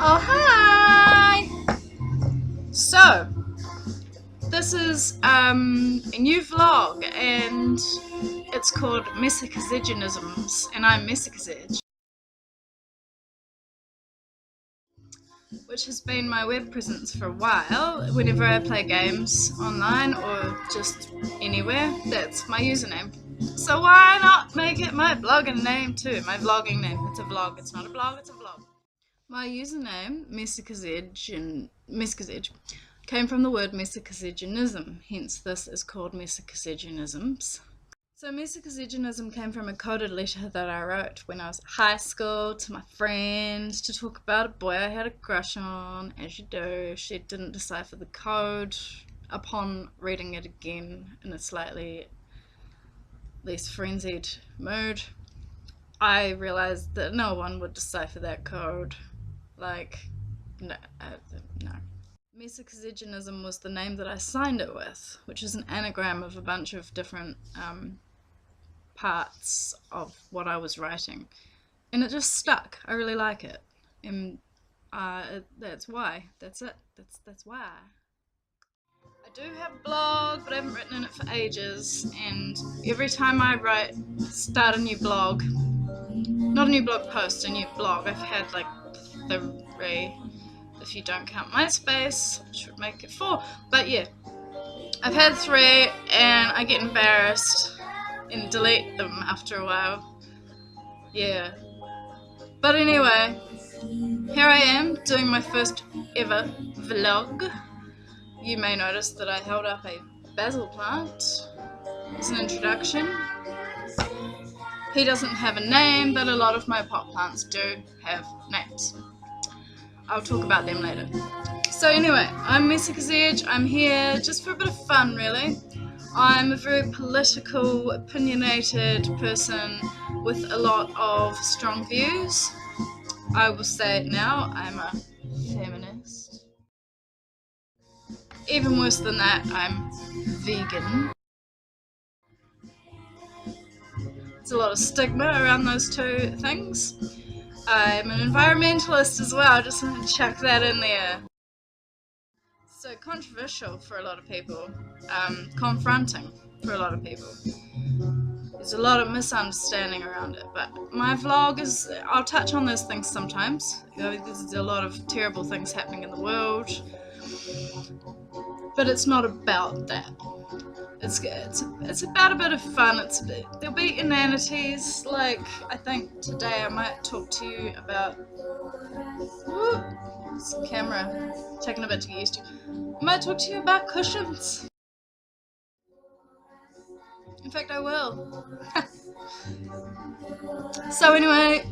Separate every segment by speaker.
Speaker 1: Oh, hi! So, this is a new vlog, and it's called mesikazejanisms, and I'm mesikazej, which has been my web presence for a while. Whenever I play games online or just anywhere, that's my username. So why not make it my blogging name too? My vlogging name. It's a vlog. It's not a blog, it's a vlog. My username, mesikazej, came from the word mesikazejanism, hence this is called mesikazejanisms. So mesikazejanism came from a coded letter that I wrote when I was at high school to my friends to talk about a boy I had a crush on, as you do. She didn't decipher the code. Upon reading it again in a slightly less frenzied mood, I realised that no one would decipher that code. No. Mesikazejanism was the name that I signed it with, which is an anagram of a bunch of different parts of what I was writing. And it just stuck. I really like it. And that's why. That's it. That's why. I do have a blog, but I haven't written in it for ages. And every time I start a new blog, not a new blog post, a new blog, I've had like 3, if you don't count MySpace, which would make it 4. But yeah, I've had 3 and I get embarrassed and delete them after a while. Yeah. But anyway, here I am doing my first ever vlog. You may notice that I held up a basil plant as an introduction. He doesn't have a name, but a lot of my pot plants do have names. I'll talk about them later. So anyway, I'm mesikazej. I'm here just for a bit of fun, really. I'm a very political, opinionated person with a lot of strong views. I will say it now, I'm a feminist. Even worse than that, I'm vegan. There's a lot of stigma around those 2 things. I'm an environmentalist as well, I just want to chuck that in there. So controversial for a lot of people, confronting for a lot of people. There's a lot of misunderstanding around it, but my vlog is, I'll touch on those things sometimes. There's a lot of terrible things happening in the world, but it's not about that. It's about a bit of fun. There'll be inanities, like I think today I might talk to you about, this camera, taking a bit to get used to. I might talk to you about cushions. In fact, I will. So anyway,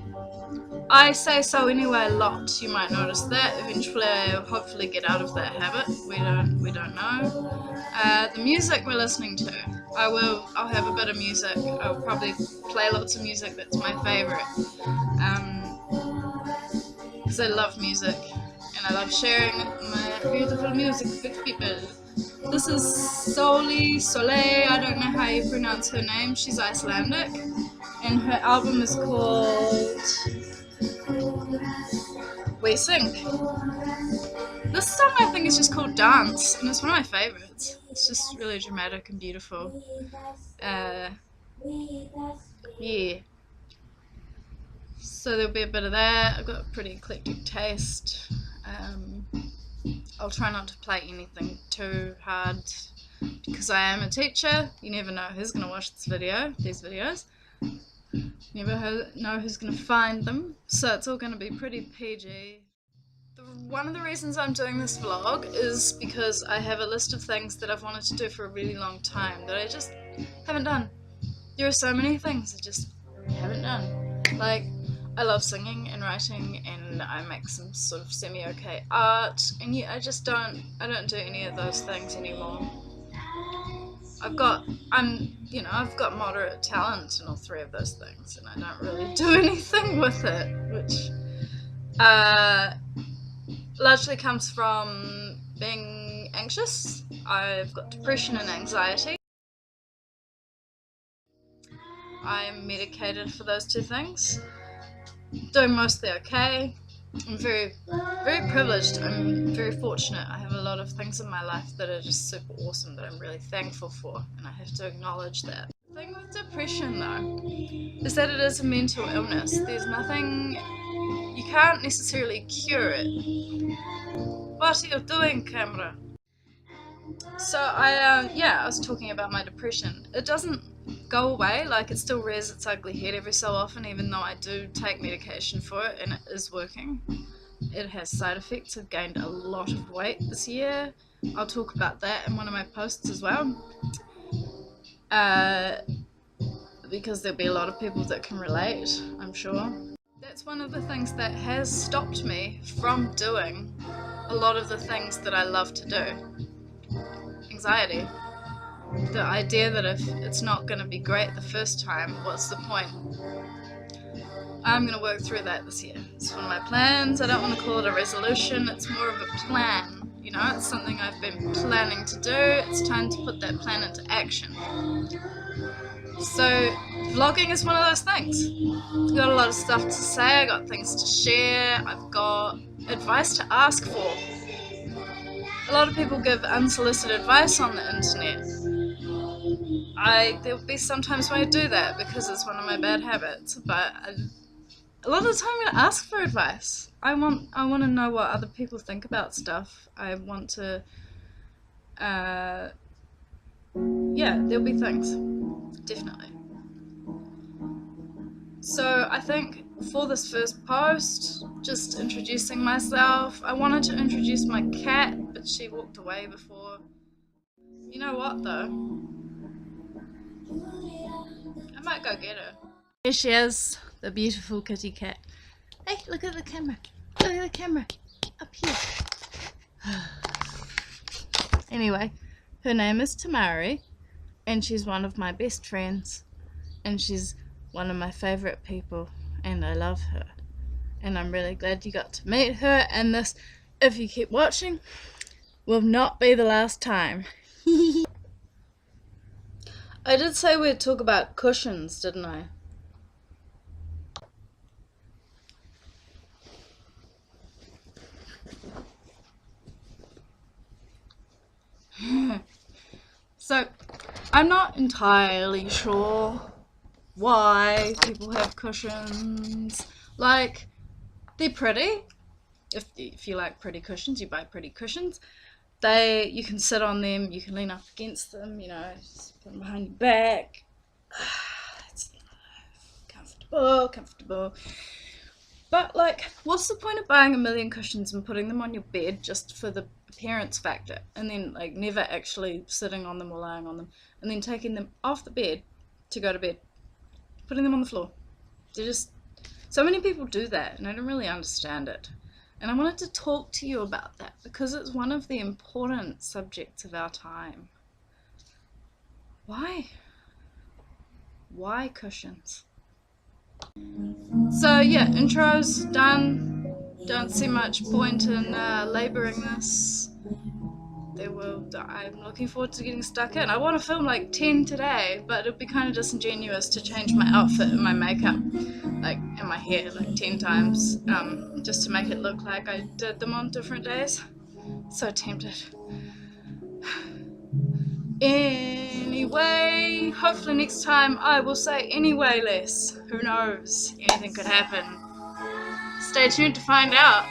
Speaker 1: I say so anyway a lot. You might notice that. Eventually, I'll hopefully get out of that habit. We don't know. The music we're listening to, I'll have a bit of music. I'll probably play lots of music that's my favourite. Because I love music and I love sharing my beautiful music with people. This is Soleil, I don't know how you pronounce her name, she's Icelandic, and her album is called We Sing. This song I think is just called Dance, and it's one of my favourites. It's just really dramatic and beautiful. Yeah. So there'll be a bit of that. I've got a pretty eclectic taste. I'll try not to play anything too hard because I am a teacher. You never know who's going to watch these videos. You never know who's going to find them. So it's all going to be pretty PG. One of the reasons I'm doing this vlog is because I have a list of things that I've wanted to do for a really long time that I just haven't done. There are so many things I just haven't done. Like, I love singing and writing, and I make some sort of semi-okay art, and yeah, I don't do any of those things anymore. I've got moderate talent in all 3 of those things, and I don't really do anything with it, which largely comes from being anxious. I've got depression and anxiety. I'm medicated for those 2 things. Doing mostly okay. I'm very, very privileged. I'm very fortunate. I have a lot of things in my life that are just super awesome that I'm really thankful for, and I have to acknowledge that. The thing with depression, though, is that it is a mental illness. There's nothing, you can't necessarily cure it. What are you doing, camera? So I was talking about my depression. It doesn't go away, like it still rears its ugly head every so often, even though I do take medication for it and it is working. It has side effects. I've gained a lot of weight this year. I'll talk about that in one of my posts as well. Because there'll be a lot of people that can relate, I'm sure. That's one of the things that has stopped me from doing a lot of the things that I love to do. Anxiety. The idea that if it's not going to be great the first time, what's the point? I'm going to work through that this year. It's one of my plans. I don't want to call it a resolution. It's more of a plan. You know, it's something I've been planning to do. It's time to put that plan into action. So, vlogging is one of those things. I've got a lot of stuff to say. I got things to share. I've got advice to ask for. A lot of people give unsolicited advice on the internet. There'll be sometimes when I do that because it's one of my bad habits, but a lot of the time I'm going to ask for advice. I want to know what other people think about stuff. I want to, there'll be things, definitely. So I think for this first post, just introducing myself, I wanted to introduce my cat, but she walked away before. You know what though? I might go get her. Here she is, the beautiful kitty cat. Hey, look at the camera. Look at the camera. Up here. Anyway, her name is Tamari, and she's one of my best friends, and she's one of my favorite people, and I love her. And I'm really glad you got to meet her, and this, if you keep watching, will not be the last time. I did say we'd talk about cushions, didn't I? So, I'm not entirely sure why people have cushions. Like, they're pretty. If you like pretty cushions, you buy pretty cushions. You can sit on them, you can lean up against them, you know, just put them behind your back. It's comfortable. But, like, what's the point of buying a million cushions and putting them on your bed just for the appearance factor, and then, like, never actually sitting on them or lying on them, and then taking them off the bed to go to bed, putting them on the floor? So many people do that, and I don't really understand it. And I wanted to talk to you about that because it's one of the important subjects of our time. Why? Why cushions? So yeah, intro's done. Don't see much point in labouring this. I'm looking forward to getting stuck in. I want to film like 10 today, but it'd be kind of disingenuous to change my outfit and my makeup, like, and my hair like 10 times, just to make it look like I did them on different days. So tempted. Anyway, hopefully next time I will say anyway less. Who knows? Anything could happen. Stay tuned to find out.